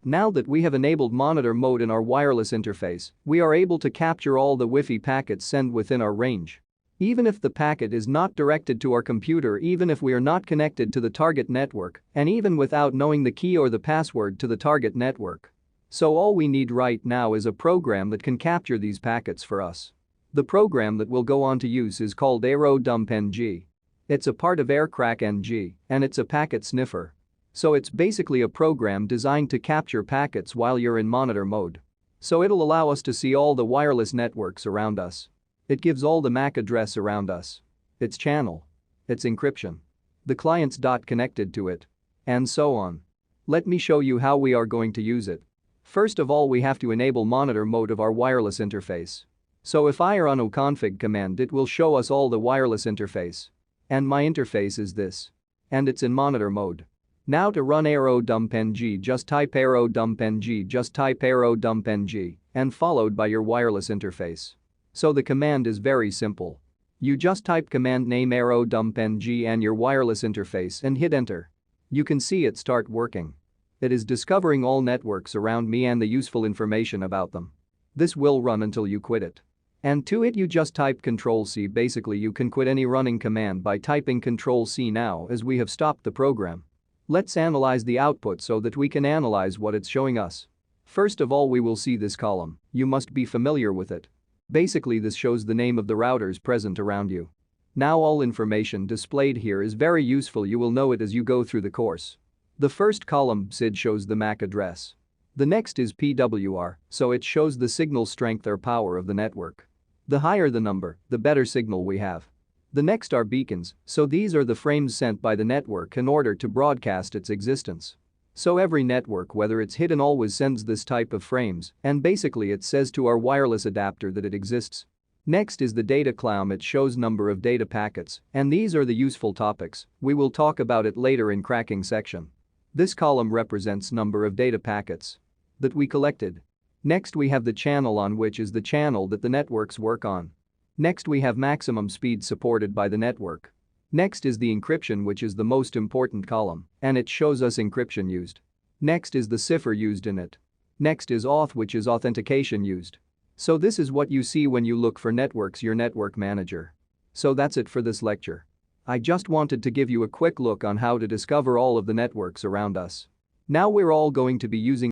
Now that we have enabled monitor mode in our wireless interface, we are able to capture all the Wi-Fi packets sent within our range. Even if the packet is not directed to our computer, even if we are not connected to the target network, and even without knowing the key or the password to the target network. So all we need right now is a program that can capture these packets for us. The program that we'll go on to use is called Airodump-ng. It's a part of aircrack-ng, and it's a packet sniffer. So it's basically a program designed to capture packets while you're in monitor mode. So it'll allow us to see all the wireless networks around us. It gives all the MAC address around us, its channel, its encryption, the client's dot connected to it, and so on. Let me show you how we are going to use it. First of all, we have to enable monitor mode of our wireless interface. So if I run config command, it will show us all the wireless interface. And my interface is this. And it's in monitor mode. Now to run Airodump-ng, just type Airodump-ng, and followed by your wireless interface. So the command is very simple. You just type command name Airodump-ng and your wireless interface and hit enter. You can see it start working. It is discovering all networks around me and the useful information about them. This will run until you quit it. And to it you just type Ctrl+C. Basically you can quit any running command by typing Ctrl+C now, as we have stopped the program. Let's analyze the output so that we can analyze what it's showing us. First of all, we will see this column. You must be familiar with it. Basically this shows the name of the routers present around you. Now all information displayed here is very useful, you will know it as you go through the course. The first column, BSSID, shows the MAC address. The next is PWR, so it shows the signal strength or power of the network. The higher the number, the better signal we have. The next are beacons, so these are the frames sent by the network in order to broadcast its existence. So every network, whether it's hidden, always sends this type of frames, and basically it says to our wireless adapter that it exists. Next is the data column, it shows number of data packets, and these are the useful topics. We will talk about it later in cracking section. This column represents number of data packets that we collected. Next we have the channel on, which is the channel that the networks work on. Next we have maximum speed supported by the network. Next is the encryption, which is the most important column, and it shows us encryption used. Next is the cipher used in it. Next is auth, which is authentication used. So this is what you see when you look for networks, your network manager. So that's it for this lecture. I just wanted to give you a quick look on how to discover all of the networks around us. Now we're all going to be using